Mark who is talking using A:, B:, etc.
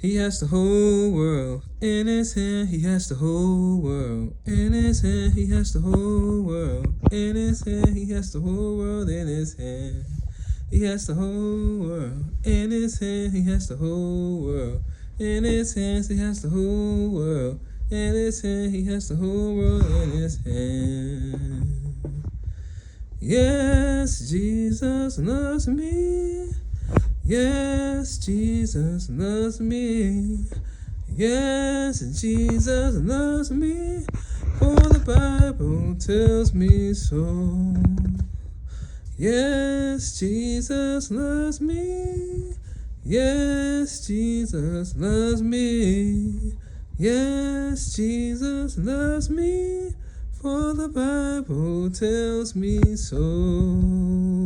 A: He has the whole world in his hand. He has the whole world in his hand. He has the whole world in his hand. He has the whole world in his hand. He has the whole world in his hand. He has the whole world in his hands. He has the whole world in his hand. He has the whole world in his hand. Yes, Jesus loves me. Yes, Jesus loves me. Yes, Jesus loves me. For the Bible tells me so. Yes, Jesus loves me. Yes, Jesus loves me. Yes, Jesus loves me. For the Bible tells me so.